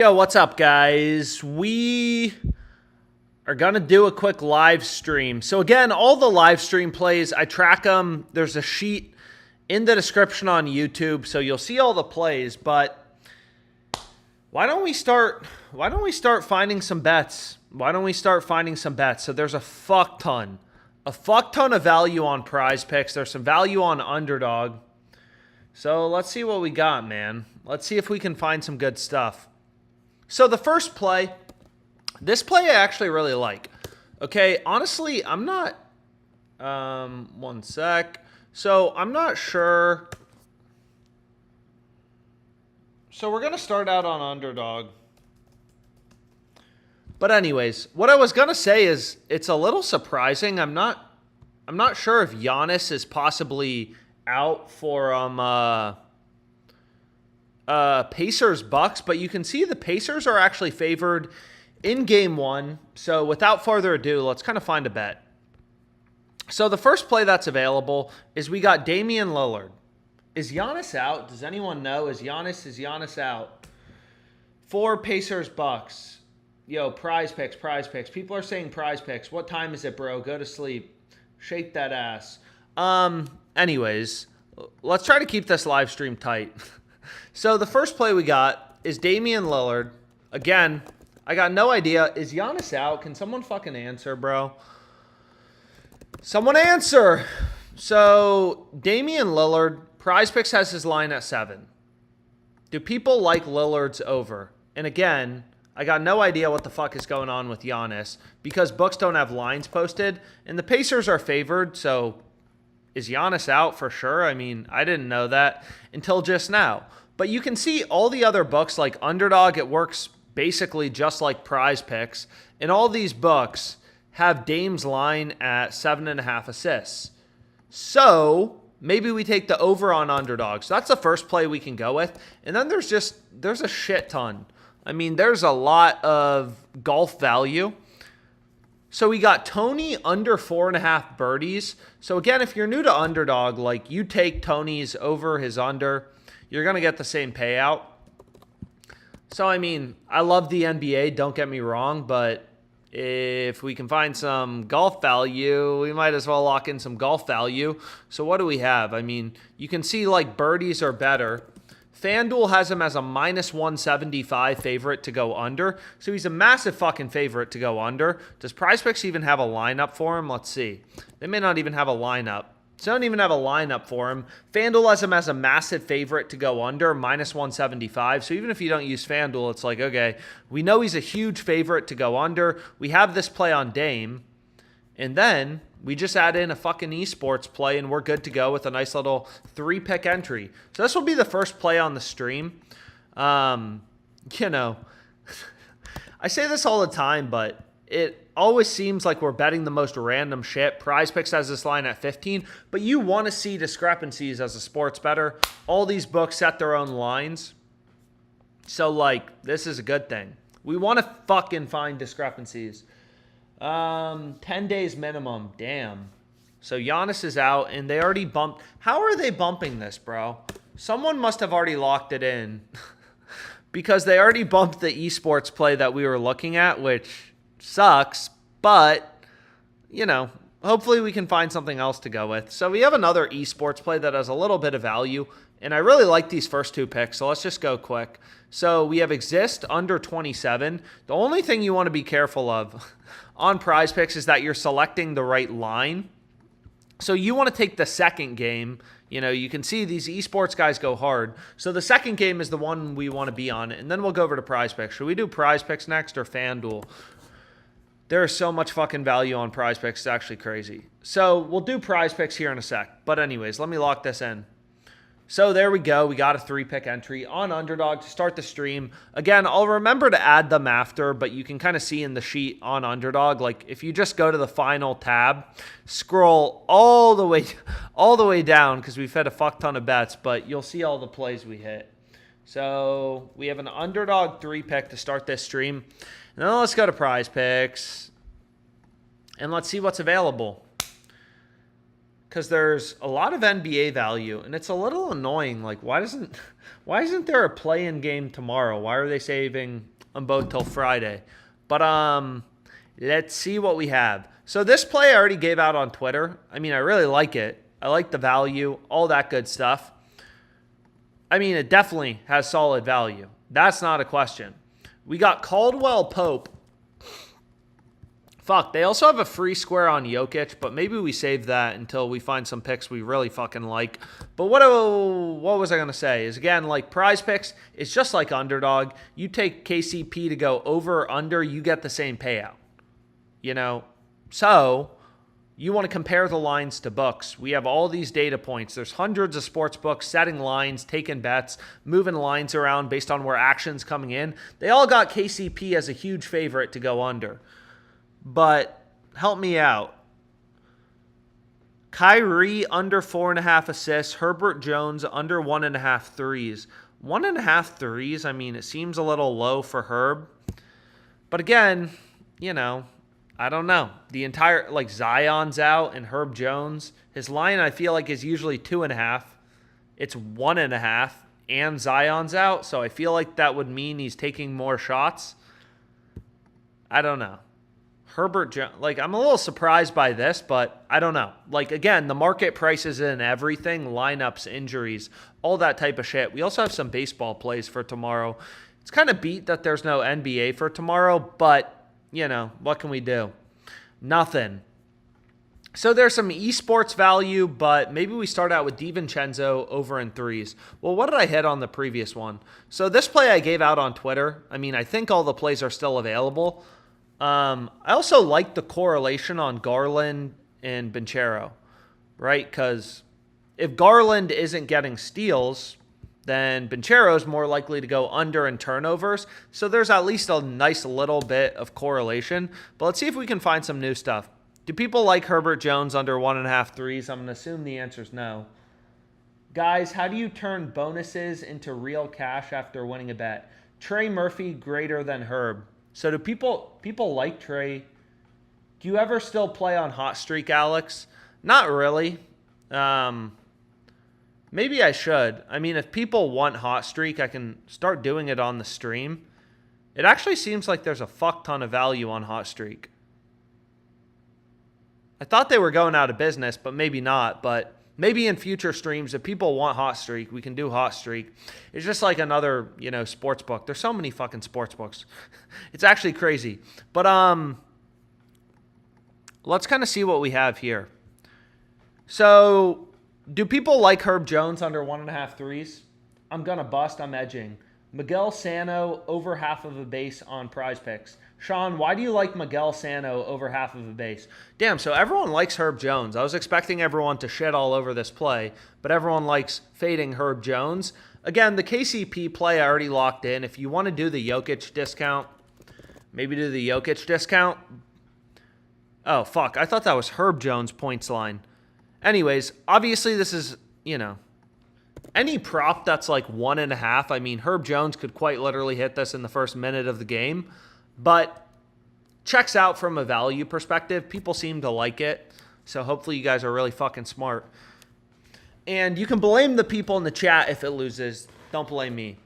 Yo, what's up, guys? We are going to do a quick live stream. So again, all the live stream plays, I track them. There's a sheet in the description on YouTube, so you'll see all the plays, but why don't we start finding some bets? So there's a fuck ton of value on PrizePicks. There's some value on Underdog. So let's see what we got, man. Let's see if we can find some good stuff. So the first play, this play I actually really like. Okay, honestly, I'm not, one sec. So I'm not sure. So we're going to start out on Underdog. But anyways, what I was going to say is it's a little surprising. I'm not sure if Giannis is possibly out for Pacers Bucks, but you can see the Pacers are actually favored in game one. So without further ado, let's kind of find a bet. So the first play that's available is we got Damian Lillard. Is Giannis out? Does anyone know? Is Giannis out? For Pacers Bucks. Yo, PrizePicks. People are saying PrizePicks. What time is it, bro? Go to sleep. Shake that ass. Anyways, let's try to keep this live stream tight. So the first play we got is Damian Lillard. Again, I got no idea. Is Giannis out? Can someone fucking answer, bro? Someone answer. So Damian Lillard, PrizePicks has his line at 7. Do people like Lillard's over? And again, I got no idea what the fuck is going on with Giannis because books don't have lines posted and the Pacers are favored. So is Giannis out for sure? I mean, I didn't know that until just now. But you can see all the other books like Underdog, it works basically just like PrizePicks. And all these books have Dame's line at 7.5 assists. So maybe we take the over on Underdog. So that's the first play we can go with. And then there's a shit ton. I mean, there's a lot of golf value. So we got Tony under 4.5 birdies. So again, if you're new to Underdog, like you take Tony's over his under, you're going to get the same payout. So, I mean, I love the NBA, don't get me wrong, but if we can find some golf value, we might as well lock in some golf value. So what do we have? I mean, you can see like birdies are better. FanDuel has him as a minus 175 favorite to go under. So he's a massive fucking favorite to go under. Does PrizePicks even have a lineup for him? Let's see. They may not even have a lineup. So they don't even have a lineup for him. FanDuel has him as a massive favorite to go under, minus 175. So even if you don't use FanDuel, it's like, okay, we know he's a huge favorite to go under. We have this play on Dame. And then we just add in a fucking esports play and we're good to go with a nice little 3-pick entry. So this will be the first play on the stream. You know, I say this all the time, but it always seems like we're betting the most random shit. PrizePicks has this line at 15, but you want to see discrepancies as a sports bettor. All these books set their own lines. So, like, this is a good thing. We want to fucking find discrepancies. 10 days minimum. Damn. So Giannis is out, and they already bumped. How are they bumping this, bro? Someone must have already locked it in. Because they already bumped the esports play that we were looking at, which sucks. But, you know, hopefully we can find something else to go with. So we have another esports play that has a little bit of value. And I really like these first two picks, so let's just go quick. So we have Exist under 27. The only thing you want to be careful of on PrizePicks is that you're selecting the right line. So you want to take the second game. You know, you can see these esports guys go hard. So the second game is the one we want to be on, and then we'll go over to PrizePicks. Should we do PrizePicks next or FanDuel? There is so much fucking value on PrizePicks. It's actually crazy. So we'll do PrizePicks here in a sec. But anyways, let me lock this in. So there we go. We got a 3-pick entry on Underdog to start the stream. Again, I'll remember to add them after, but you can kind of see in the sheet on Underdog, like if you just go to the final tab, scroll all the way down because we've had a fuck ton of bets, but you'll see all the plays we hit. So we have an Underdog 3-pick to start this stream. And then let's go to PrizePicks and let's see what's available. because there's a lot of NBA value, and it's a little annoying. Like, why isn't there a play-in game tomorrow? Why are they saving them both till Friday? But let's see what we have. So this play I already gave out on Twitter. I mean, I really like it. I like the value, all that good stuff. I mean, it definitely has solid value. That's not a question. We got Caldwell Pope. Fuck, they also have a free square on Jokic, but maybe we save that until we find some picks we really fucking like. But what was I going to say? Is again, like PrizePicks, it's just like Underdog. You take KCP to go over or under, you get the same payout. You know? So, you want to compare the lines to books. We have all these data points. There's hundreds of sports books setting lines, taking bets, moving lines around based on where action's coming in. They all got KCP as a huge favorite to go under. But help me out. Kyrie under 4.5 assists. Herbert Jones under 1.5 threes. 1.5 threes, I mean, it seems a little low for Herb. But again, you know, I don't know. The entire, like, Zion's out and Herb Jones. His line, I feel like, is usually 2.5. It's 1.5, and Zion's out. So I feel like that would mean he's taking more shots. I don't know. Herbert Jones, like, I'm a little surprised by this, but I don't know. Like, again, the market prices in everything, lineups, injuries, all that type of shit. We also have some baseball plays for tomorrow. It's kind of beat that there's no NBA for tomorrow, but you know, what can we do? Nothing. So there's some esports value, but maybe we start out with DiVincenzo over in threes. Well, what did I hit on the previous one? So this play I gave out on Twitter. I mean, I think all the plays are still available. I also like the correlation on Garland and Banchero, right? Because if Garland isn't getting steals, then Banchero is more likely to go under in turnovers. So there's at least a nice little bit of correlation. But let's see if we can find some new stuff. Do people like Herbert Jones under 1.5 threes? I'm going to assume the answer is no. Guys, how do you turn bonuses into real cash after winning a bet? Trey Murphy greater than Herb. So do people like Trey? Do you ever still play on Hot Streak, Alex? Not really. Maybe I should. I mean, if people want Hot Streak, I can start doing it on the stream. It actually seems like there's a fuck ton of value on Hot Streak. I thought they were going out of business, but maybe not. But maybe in future streams, if people want Hot Streak, we can do Hot Streak. It's just like another, you know, sports book. There's so many fucking sports books. It's actually crazy. But let's kind of see what we have here. So, do people like Herb Jones under 1.5 threes? I'm going to bust. I'm edging. Miguel Sano over half of a base on PrizePicks. Sean, why do you like Miguel Sano over half of a base? Damn, so everyone likes Herb Jones. I was expecting everyone to shit all over this play, but everyone likes fading Herb Jones. Again, the KCP play I already locked in. If you want to do the Jokic discount, maybe do the Jokic discount. Oh, fuck. I thought that was Herb Jones' points line. Anyways, obviously this is, you know, any prop that's like 1.5. I mean, Herb Jones could quite literally hit this in the first minute of the game, but checks out from a value perspective. People seem to like it, so hopefully you guys are really fucking smart. And you can blame the people in the chat if it loses. Don't blame me.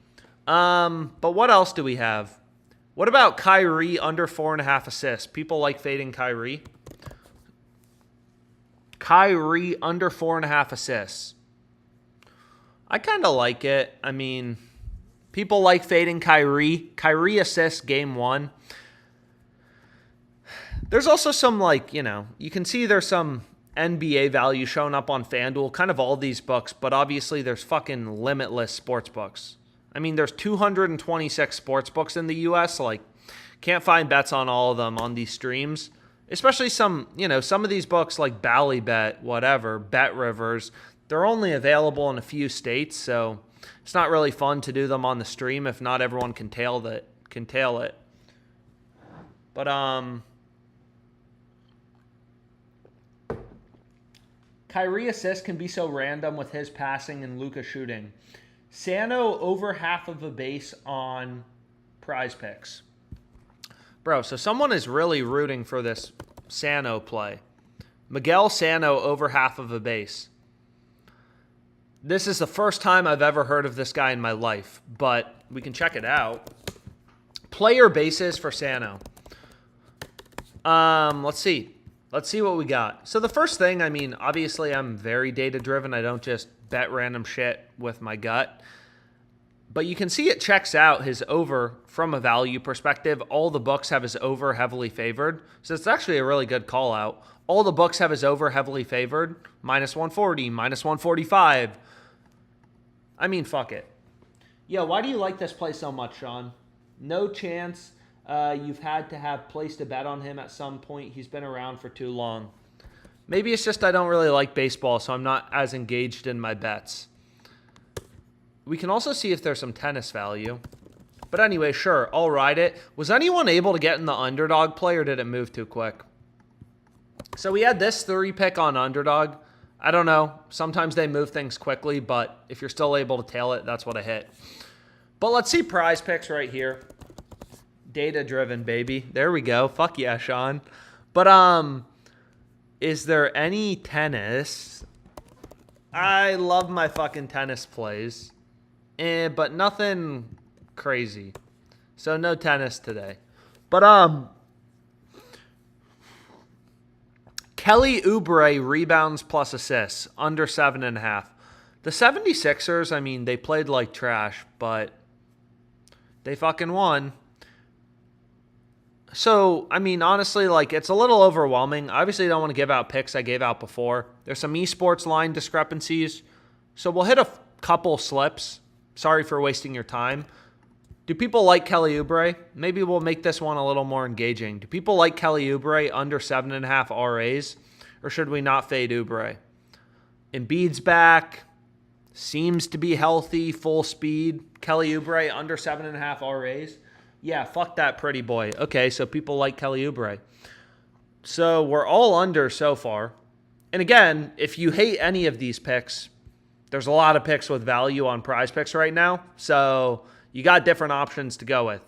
But what else do we have? What about Kyrie under 4.5 assists? People like fading Kyrie. Kyrie under 4.5 assists. I kind of like it. I mean, people like fading Kyrie. Kyrie assists game 1. There's also some, like, you know, you can see there's some NBA value showing up on FanDuel, kind of all these books, but obviously there's fucking limitless sports books. I mean, there's 226 sports books in the U.S. Like, can't find bets on all of them on these streams. Especially some, you know, some of these books like Ballybet, whatever, Bet Rivers, they're only Available in a few states, so it's not really fun to do them on the stream if not everyone can tail it. But Kyrie assist can be so random with his passing and Luka shooting. Sano over half of a base on PrizePicks. Bro, so someone is really rooting for this Sano play. Miguel Sano over half of a base. This is the first time I've ever heard of this guy in my life, but we can check it out. Player bases for Sano. Let's see. Let's see what we got. So the first thing, I mean, obviously I'm very data-driven. I don't just bet random shit with my gut. But you can see it checks out his over from a value perspective. All the books have his over heavily favored. So it's actually a really good call out. All the books have his over heavily favored. Minus 140, minus 145. I mean, fuck it. Yeah, why do you like this play so much, Sean? No chance you've had to have placed a bet on him at some point. He's been around for too long. Maybe it's just I don't really like baseball, so I'm not as engaged in my bets. We can also see if there's some tennis value. But anyway, sure, I'll ride it. Was anyone able to get in the underdog play, or did it move too quick? So we had this 3-pick on underdog. I don't know. Sometimes they move things quickly, but if you're still able to tail it, that's what I hit. But let's see prize picks right here. Data-driven, baby. There we go. Fuck yeah, Sean. But, is there any tennis? I love my fucking tennis plays. But nothing crazy. So no tennis today. But, Kelly Oubre rebounds plus assists, under 7.5. The 76ers, I mean, they played like trash, but they fucking won. So, I mean, honestly, like, it's a little overwhelming. Obviously, I don't want to give out picks I gave out before. There's some esports line discrepancies. So we'll hit a couple slips. Sorry for wasting your time. Do people like Kelly Oubre? Maybe we'll make this one a little more engaging. Do people like Kelly Oubre under 7.5 RAs? Or should we not fade Oubre? Embiid's back. Seems to be healthy, full speed. Kelly Oubre under 7.5 RAs? Yeah, fuck that pretty boy. Okay, so people like Kelly Oubre. So we're all under so far. And again, if you hate any of these picks, there's a lot of picks with value on PrizePicks right now. So you got different options to go with.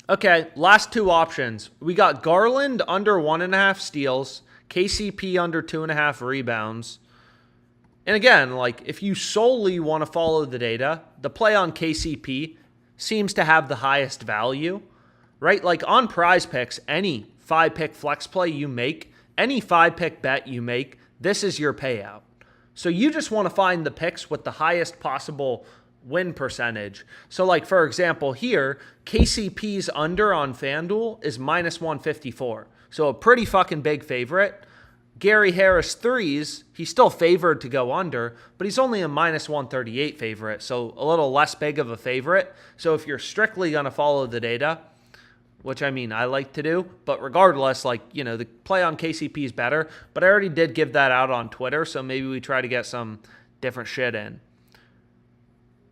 Okay, last two options. We got Garland under 1.5 steals, KCP under 2.5 rebounds. And again, like, if you solely want to follow the data, the play on KCP seems to have the highest value, right? Like on PrizePicks, any 5-pick flex play you make, any 5-pick bet you make, this is your payout. So you just want to find the picks with the highest possible win percentage. So like, for example, here, KCP's under on FanDuel is minus 154. So a pretty fucking big favorite. Gary Harris threes, he's still favored to go under, but he's only a minus 138 favorite, so a little less big of a favorite. So if you're strictly going to follow the data, which I mean I like to do, but regardless, like, you know, the play on KCP is better, but I already did give that out on Twitter, so maybe we try to get some different shit in.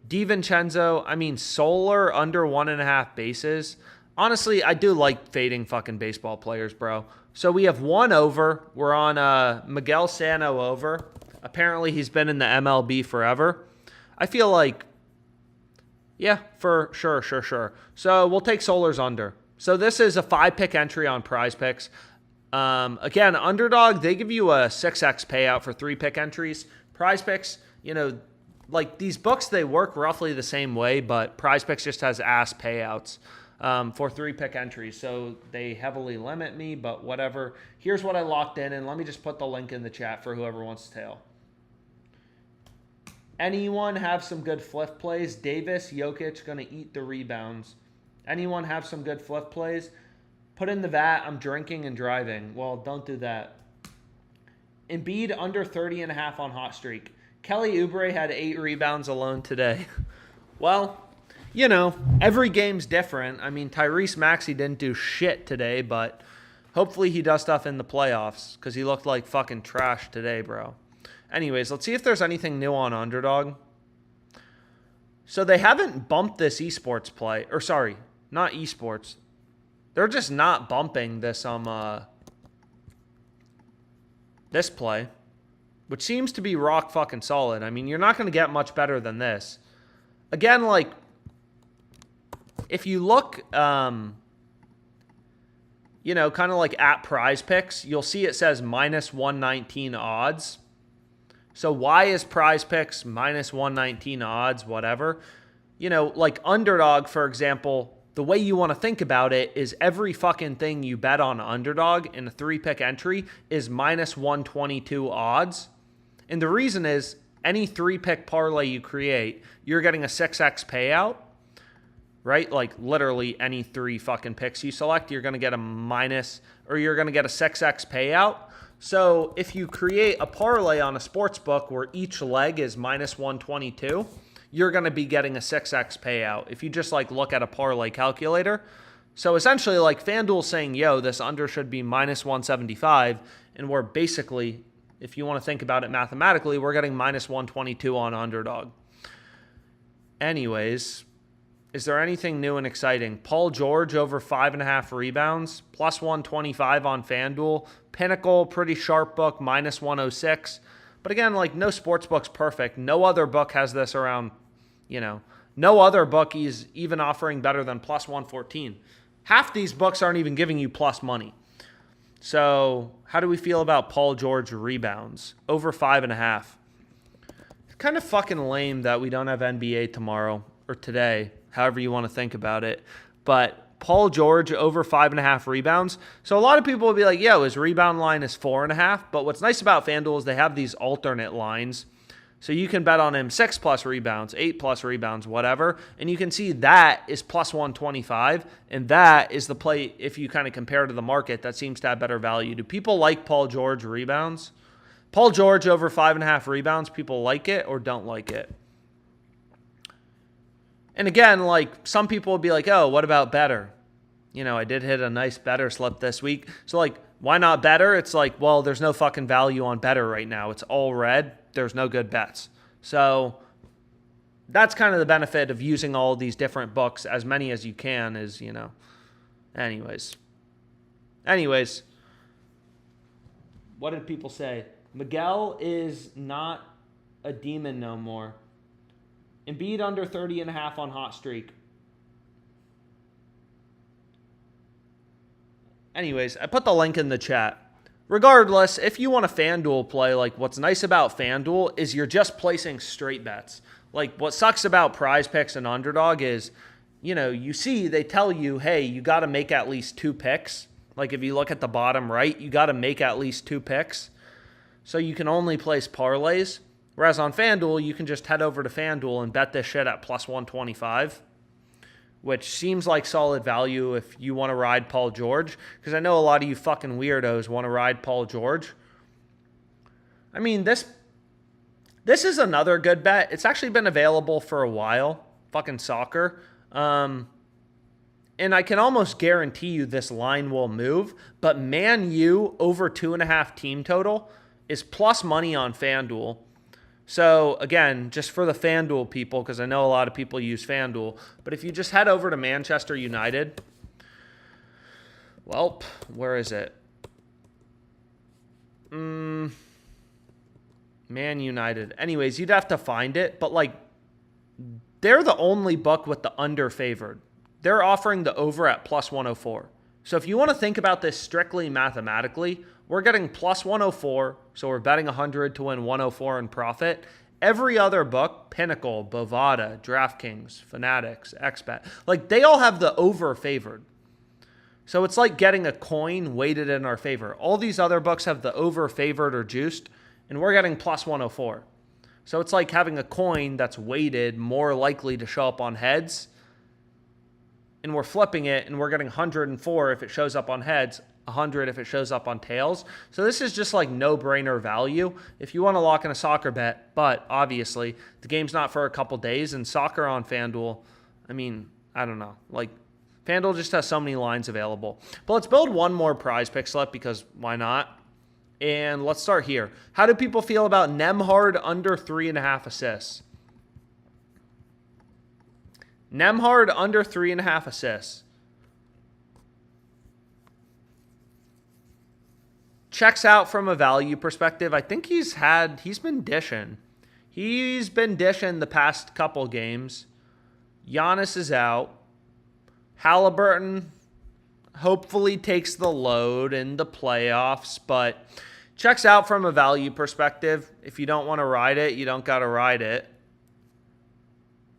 DiVincenzo, I mean, Solar under 1.5 bases. Honestly, I do like fading fucking baseball players, bro. So we have one over. We're on Miguel Sano over. Apparently, he's been in the MLB forever. I feel like, yeah, for sure. So we'll take Solar's under. So this is a 5-pick entry on PrizePicks. Again, Underdog, they give you a 6x payout for 3-pick entries. PrizePicks, you know, like these books, they work roughly the same way, but PrizePicks just has ass payouts for 3-pick entries. So they heavily limit me, but whatever. Here's what I locked in, and let me just put the link in the chat for whoever wants to tail. Anyone have some good Fliff plays? Davis, Jokic, going to eat the rebounds. Anyone have some good Fliff plays? Put in the vat, I'm drinking and driving. Well, don't do that. Embiid under 30.5 on hot streak. Kelly Oubre had 8 rebounds alone today. Well, you know, every game's different. I mean, Tyrese Maxey didn't do shit today, but hopefully he does stuff in the playoffs because he looked like fucking trash today, bro. Anyways, let's see if there's anything new on Underdog. So they haven't bumped this esports play. Or sorry, not esports. They're just not bumping this this play, which seems to be rock fucking solid. I mean, you're not going to get much better than this. Again, like, if you look, you kind of like at PrizePicks, you'll see it says minus 119 odds. So why is PrizePicks minus 119 odds, whatever? Like Underdog, for example, the way you want to think about it is every fucking thing you bet on Underdog in a 3-pick entry is minus 122 odds. And the reason is any 3-pick parlay you create, you're getting a 6x payout, right? Like literally any 3 fucking picks you select, you're going to get you're going to get a 6x payout. So if you create a parlay on a sports book where each leg is minus 122, you're going to be getting a 6x payout if you just like look at a parlay calculator. So essentially like FanDuel saying, yo, this under should be minus 175. And we're basically, if you want to think about it mathematically, we're getting minus 122 on Underdog. Anyways, is there anything new and exciting? Paul George over 5.5 rebounds, plus 125 on FanDuel. Pinnacle, pretty sharp book, minus 106. But again, like no sports book's perfect. No other book has this around, no other book is even offering better than plus 114. Half these books aren't even giving you plus money. So how do we feel about Paul George rebounds? Over 5.5. It's kind of fucking lame that we don't have NBA tomorrow or today, however you want to think about it. But Paul George over 5.5 rebounds. So a lot of people will be like, yo, his rebound line is 4.5. But what's nice about FanDuel is they have these alternate lines. So you can bet on him 6+ rebounds, 8+ rebounds, whatever. And you can see that is plus 125. And that is the play, if you kind of compare to the market, that seems to have better value. Do people like Paul George rebounds? Paul George over 5.5 rebounds, people like it or don't like it? And again, like some people will be like, oh, what about better? I did hit a nice better slip this week. So like, why not better? It's like, well, there's no fucking value on better right now. It's all red. There's no good bets. So that's kind of the benefit of using all these different books, as many as you can is, anyways. What did people say? Miguel is not a demon no more. Embiid under 30.5 on hot streak. Anyways, I put the link in the chat. Regardless, if you want a FanDuel play, like what's nice about FanDuel is you're just placing straight bets. Like what sucks about PrizePicks and Underdog is, you see they tell you, hey, you got to make at least 2 picks. Like if you look at the bottom right, you got to make at least 2 picks. So you can only place parlays. Whereas on FanDuel, you can just head over to FanDuel and bet this shit at plus 125, which seems like solid value if you want to ride Paul George, because I know a lot of you fucking weirdos want to ride Paul George. I mean, this is another good bet. It's actually been available for a while, fucking soccer. And I can almost guarantee you this line will move, but Man U over 2.5 team total is plus money on FanDuel. So, again, just for the FanDuel people, because I know a lot of people use FanDuel, but if you just head over to Manchester United, well, where is it? Man United. Anyways, you'd have to find it, but, like, they're the only book with the under favored. They're offering the over at plus 104. So if you want to think about this strictly mathematically, we're getting plus 104, so we're betting 100 to win 104 in profit. Every other book, Pinnacle, Bovada, DraftKings, Fanatics, XBet, like they all have the over favored. So it's like getting a coin weighted in our favor. All these other books have the over favored or juiced, and we're getting plus 104. So it's like having a coin that's weighted more likely to show up on heads, and we're flipping it, and we're getting 104 if it shows up on heads, 100 if it shows up on tails. So this is just like no-brainer value if you want to lock in a soccer bet, but obviously the game's not for a couple days, and soccer on FanDuel, I mean, I don't know. Like, FanDuel just has so many lines available. But let's build one more PrizePicks slip because why not? And let's start here. How do people feel about Nembhard under 3.5 assists? Nembhard under 3.5 assists. Checks out from a value perspective. I think he's been dishing. He's been dishing the past couple games. Giannis is out. Halliburton hopefully takes the load in the playoffs, but checks out from a value perspective. If you don't want to ride it, you don't got to ride it.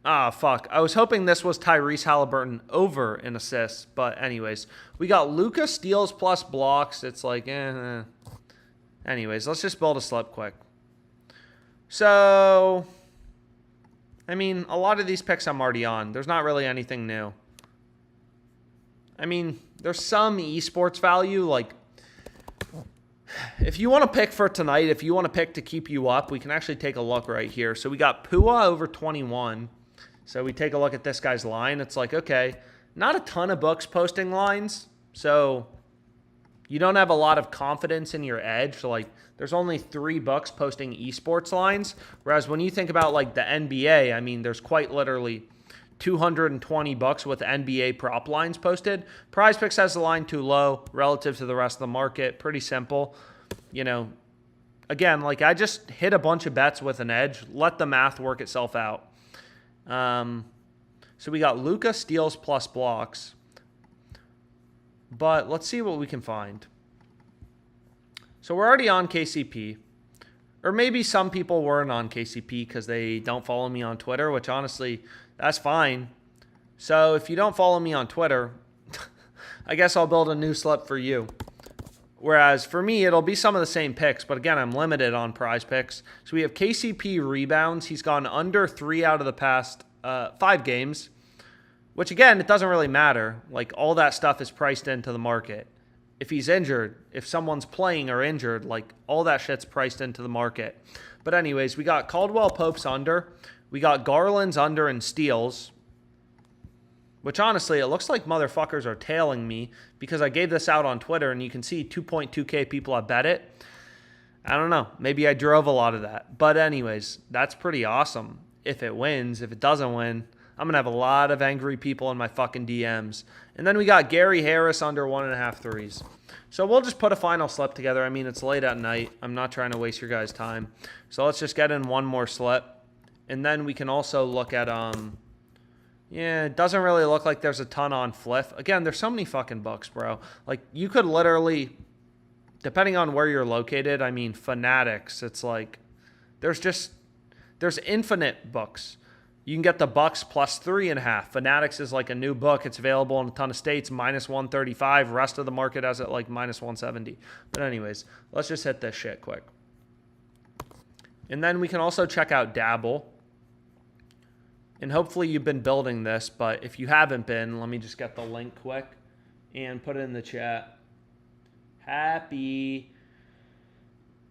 Ah, fuck. I was hoping this was Tyrese Halliburton over in assists, but anyways. We got Luka steals plus blocks. It's like, Anyways, let's just build a slip quick. So, I mean, a lot of these picks I'm already on. There's not really anything new. I mean, there's some esports value. Like, if you want to pick for tonight, if you want to pick to keep you up, we can actually take a look right here. So we got Pua over 21. So we take a look at this guy's line. It's like, okay, not a ton of books posting lines. So you don't have a lot of confidence in your edge. So like, there's only 3 books posting esports lines. Whereas when you think about like the NBA, I mean, there's quite literally 220 bucks with NBA prop lines posted. PrizePicks has the line too low relative to the rest of the market. Pretty simple. You know, again, like I just hit a bunch of bets with an edge. Let the math work itself out. So we got Luka steals plus blocks. But let's see what we can find. So we're already on KCP. Or maybe some people weren't on KCP because they don't follow me on Twitter, which honestly, that's fine. So if you don't follow me on Twitter, I guess I'll build a new slip for you. Whereas for me, it'll be some of the same picks. But again, I'm limited on PrizePicks. So we have KCP rebounds. He's gone under 3 out of the past 5 games. Which again, it doesn't really matter. Like all that stuff is priced into the market. If he's injured, if someone's playing or injured, like all that shit's priced into the market. But anyways, we got Caldwell Pope's under. We got Garland's under in steals. Which honestly, it looks like motherfuckers are tailing me because I gave this out on Twitter and you can see 2.2K people have bet it. I don't know. Maybe I drove a lot of that. But anyways, that's pretty awesome if it wins. If it doesn't win, I'm going to have a lot of angry people in my fucking DMs. And then we got Gary Harris under 1.5 threes. So we'll just put a final slip together. I mean, it's late at night. I'm not trying to waste your guys' time. So let's just get in one more slip. And then we can also look at, yeah, it doesn't really look like there's a ton on Fliff. Again, there's so many fucking books, bro. Like, you could literally, depending on where you're located, I mean, Fanatics, it's like, there's infinite books. You can get the Bucks plus 3.5. Fanatics is like a new book. It's available in a ton of states, minus 135. Rest of the market has it like minus 170. But anyways, let's just hit this shit quick. And then we can also check out Dabble. And hopefully you've been building this, but if you haven't been, let me just get the link quick and put it in the chat. Happy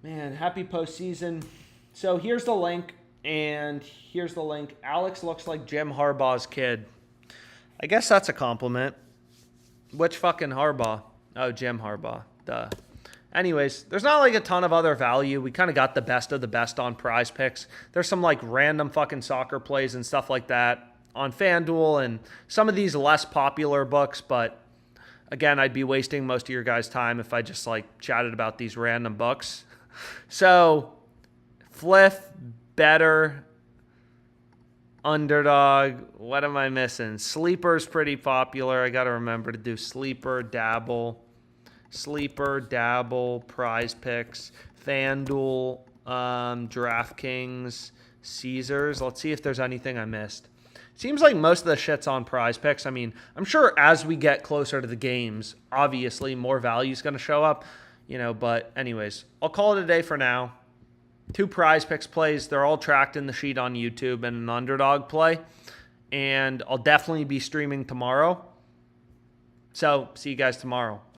postseason. So here's the link. And here's the link. Alex looks like Jim Harbaugh's kid. I guess that's a compliment. Which fucking Harbaugh? Oh, Jim Harbaugh. Duh. Anyways, there's not like a ton of other value. We kind of got the best of the best on PrizePicks. There's some like random fucking soccer plays and stuff like that on FanDuel and some of these less popular books. But again, I'd be wasting most of your guys' time if I just like chatted about these random books. So, Fliff, better, Underdog, what am I missing? Sleeper's pretty popular. I got to remember to do Sleeper, Dabble, PrizePicks, FanDuel, DraftKings, Caesars. Let's see if there's anything I missed. Seems like most of the shit's on PrizePicks. I mean, I'm sure as we get closer to the games, obviously more value is going to show up, but anyways, I'll call it a day for now. 2 PrizePicks plays. They're all tracked in the sheet on YouTube and an Underdog play. And I'll definitely be streaming tomorrow. So, see you guys tomorrow.